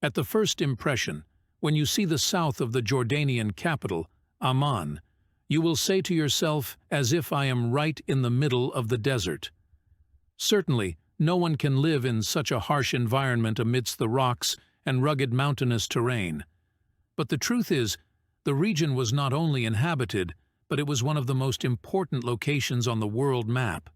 At the first impression, when you see the south of the Jordanian capital, Amman, you will say to yourself, as if I am right in the middle of the desert. Certainly, no one can live in such a harsh environment amidst the rocks and rugged mountainous terrain. But the truth is, the region was not only inhabited, but it was one of the most important locations on the world map.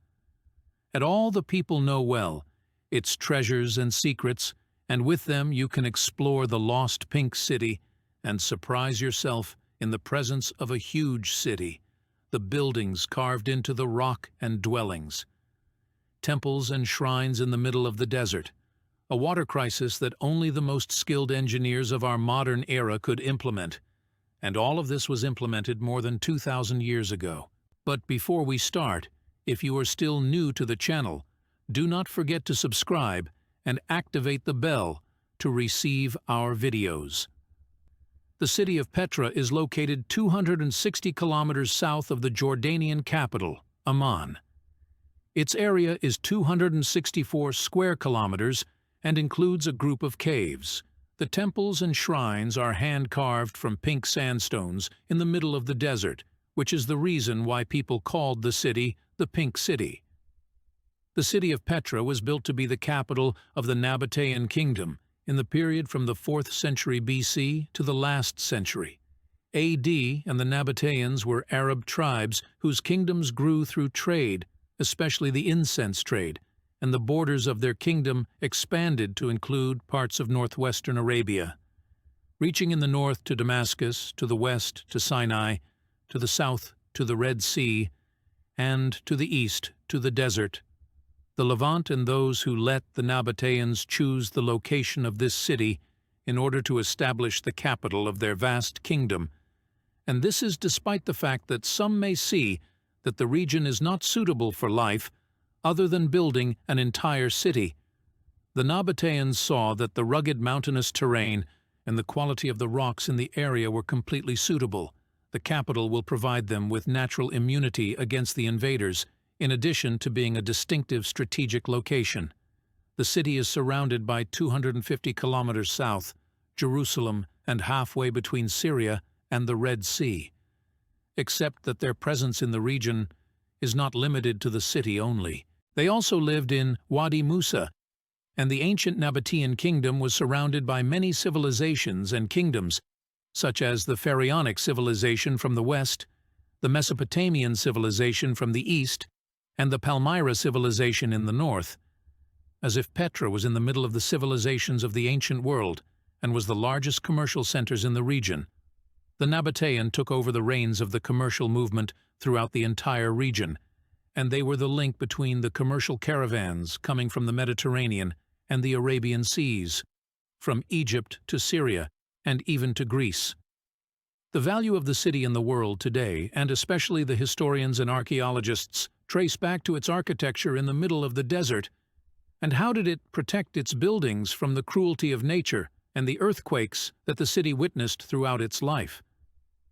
And all the people know well, its treasures and secrets, and with them you can explore the lost pink city and surprise yourself in the presence of a huge city, the buildings carved into the rock and dwellings. Temples and shrines in the middle of the desert, a water crisis that only the most skilled engineers of our modern era could implement. And all of this was implemented more than 2,000 years ago. But before we start, if you are still new to the channel, do not forget to subscribe and activate the bell to receive our videos. The city of Petra is located 260 kilometers south of the Jordanian capital, Amman. Its area is 264 square kilometers and includes a group of caves. The temples and shrines are hand-carved from pink sandstones in the middle of the desert, which is the reason why people called the city the Pink City. The city of Petra was built to be the capital of the Nabatean kingdom in the period from the 4th century BC to the last century. AD and the Nabateans were Arab tribes whose kingdoms grew through trade, especially the incense trade, and the borders of their kingdom expanded to include parts of northwestern Arabia, reaching in the north to Damascus, to the west to Sinai, to the south to the Red Sea, and to the east to the desert. The Levant and those who let the Nabateans choose the location of this city in order to establish the capital of their vast kingdom, and this is despite the fact that some may see that the region is not suitable for life other than building an entire city. The Nabateans saw that the rugged mountainous terrain and the quality of the rocks in the area were completely suitable. The capital will provide them with natural immunity against the invaders, in addition to being a distinctive strategic location. The city is surrounded by 250 kilometers south, Jerusalem, and halfway between Syria and the Red Sea. Except that their presence in the region is not limited to the city only. They also lived in Wadi Musa, and the ancient Nabatean kingdom was surrounded by many civilizations and kingdoms, such as the Pharaonic civilization from the west, the Mesopotamian civilization from the east, and the Palmyra civilization in the north. As if Petra was in the middle of the civilizations of the ancient world and was the largest commercial centers in the region. The Nabatean took over the reins of the commercial movement throughout the entire region, and they were the link between the commercial caravans coming from the Mediterranean and the Arabian Seas, from Egypt to Syria, and even to Greece. The value of the city in the world today, and especially the historians and archaeologists, trace back to its architecture in the middle of the desert. And how did it protect its buildings from the cruelty of nature and the earthquakes that the city witnessed throughout its life?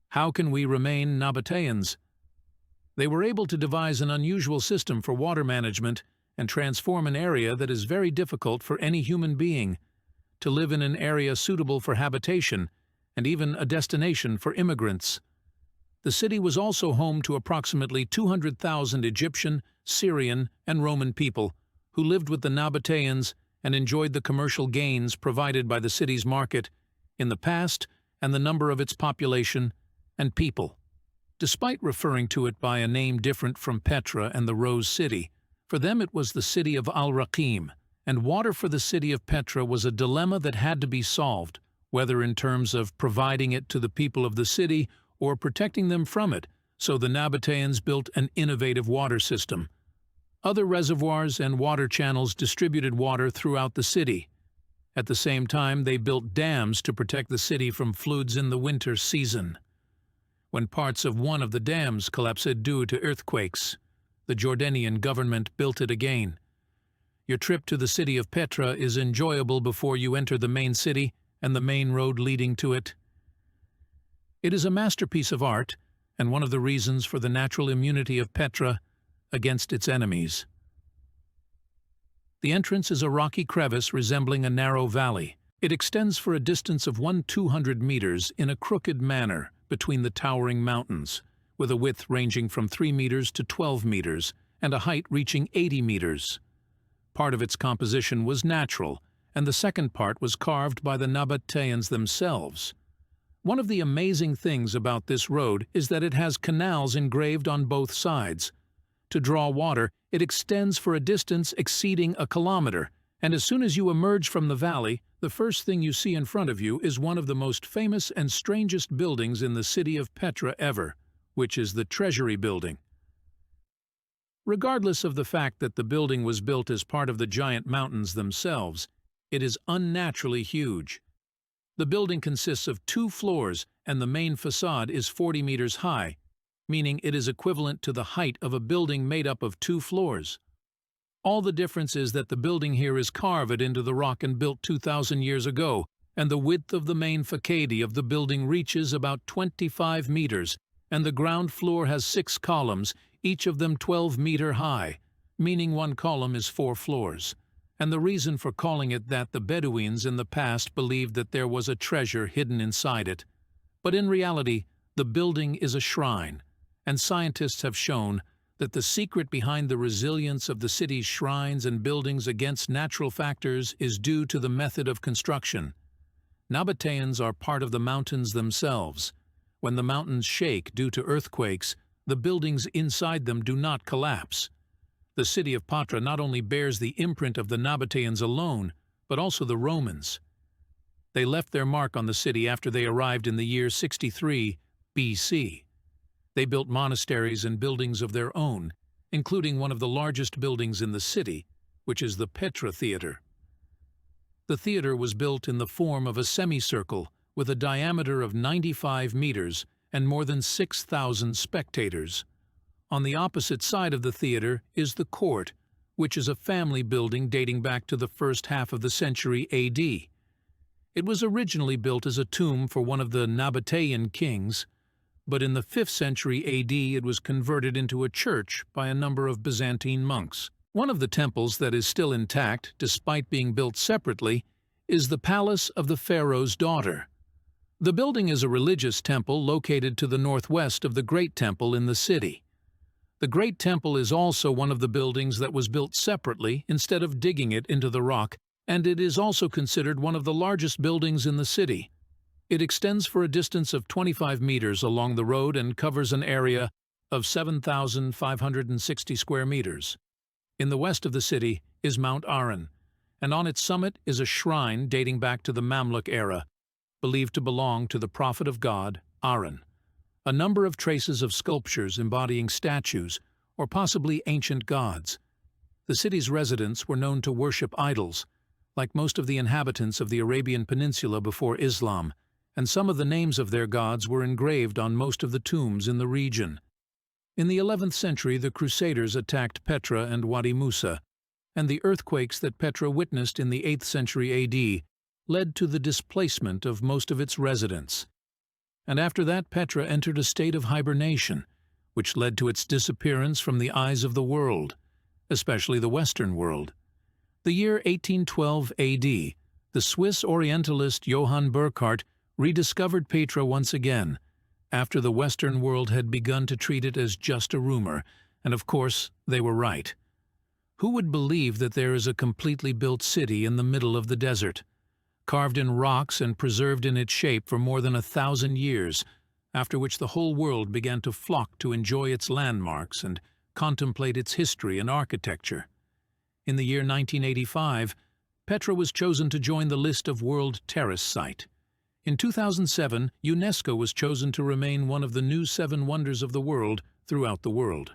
How can we remain Nabateans? They were able to devise an unusual system for water management and transform an area that is very difficult for any human being, to live in an area suitable for habitation and even a destination for immigrants. The city was also home to approximately 200,000 Egyptian, Syrian, and Roman people who lived with the Nabateans and enjoyed the commercial gains provided by the city's market in the past and the number of its population and people. Despite referring to it by a name different from Petra and the Rose City, for them it was the city of Al-Raqim, and water for the city of Petra was a dilemma that had to be solved, whether in terms of providing it to the people of the city or protecting them from it, so the Nabateans built an innovative water system. Other reservoirs and water channels distributed water throughout the city. At the same time, they built dams to protect the city from floods in the winter season. When parts of one of the dams collapsed due to earthquakes, the Jordanian government built it again. Your trip to the city of Petra is enjoyable before you enter the main city and the main road leading to it. It is a masterpiece of art and one of the reasons for the natural immunity of Petra against its enemies. The entrance is a rocky crevice resembling a narrow valley. It extends for a distance of 200 meters in a crooked manner between the towering mountains, with a width ranging from 3 meters to 12 meters and a height reaching 80 meters. Part of its composition was natural, and the second part was carved by the Nabateans themselves. One of the amazing things about this road is that it has canals engraved on both sides. To draw water, it extends for a distance exceeding a kilometer, and as soon as you emerge from the valley, the first thing you see in front of you is one of the most famous and strangest buildings in the city of Petra ever, which is the Treasury Building. Regardless of the fact that the building was built as part of the giant mountains themselves, it is unnaturally huge. The building consists of 2 floors, and the main facade is 40 meters high, meaning it is equivalent to the height of a building made up of 2 floors. All the difference is that the building here is carved into the rock and built 2,000 years ago, and the width of the main facade of the building reaches about 25 meters, and the ground floor has 6 columns, each of them 12 meter high, meaning one column is 4 floors. And the reason for calling it that, the Bedouins in the past believed that there was a treasure hidden inside it. But in reality, the building is a shrine, and scientists have shown that the secret behind the resilience of the city's shrines and buildings against natural factors is due to the method of construction. Nabateans are part of the mountains themselves. When the mountains shake due to earthquakes, the buildings inside them do not collapse. The city of Petra not only bears the imprint of the Nabateans alone, but also the Romans. They left their mark on the city after they arrived in the year 63 BC. They built monasteries and buildings of their own, including one of the largest buildings in the city, which is the Petra Theater. The theater was built in the form of a semicircle with a diameter of 95 meters and more than 6,000 spectators. On the opposite side of the theater is the court, which is a family building dating back to the first half of the century AD. It was originally built as a tomb for one of the Nabatean kings, but in the 5th century AD it was converted into a church by a number of Byzantine monks. One of the temples that is still intact, despite being built separately, is the Palace of the Pharaoh's Daughter. The building is a religious temple located to the northwest of the Great Temple in the city. The Great Temple is also one of the buildings that was built separately instead of digging it into the rock, and it is also considered one of the largest buildings in the city. It extends for a distance of 25 meters along the road and covers an area of 7,560 square meters. In the west of the city is Mount Aran, and on its summit is a shrine dating back to the Mamluk era, believed to belong to the prophet of God, Aaron. A number of traces of sculptures embodying statues, or possibly ancient gods. The city's residents were known to worship idols, like most of the inhabitants of the Arabian Peninsula before Islam, and some of the names of their gods were engraved on most of the tombs in the region. In the 11th century, the Crusaders attacked Petra and Wadi Musa, and the earthquakes that Petra witnessed in the 8th century AD led to the displacement of most of its residents. And after that, Petra entered a state of hibernation, which led to its disappearance from the eyes of the world, especially the Western world. The year 1812 AD, the Swiss Orientalist Johann Burckhardt rediscovered Petra once again, after the Western world had begun to treat it as just a rumor, and of course they were right. Who would believe that there is a completely built city in the middle of the desert, carved in rocks and preserved in its shape for more than 1,000 years, after which the whole world began to flock to enjoy its landmarks and contemplate its history and architecture. In the year 1985, Petra was chosen to join the list of World Terrace Site. In 2007, UNESCO was chosen to remain one of the new 7 wonders of the world throughout the world.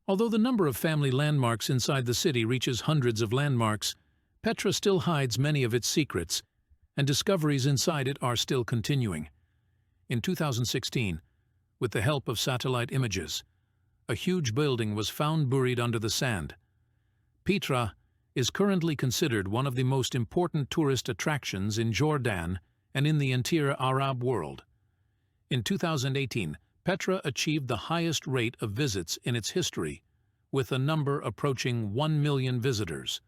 Although the number of family landmarks inside the city reaches hundreds of landmarks, Petra still hides many of its secrets, and discoveries inside it are still continuing. In 2016, with the help of satellite images, a huge building was found buried under the sand. Petra is currently considered one of the most important tourist attractions in Jordan and in the entire Arab world. In 2018, Petra achieved the highest rate of visits in its history, with a number approaching 1 million visitors.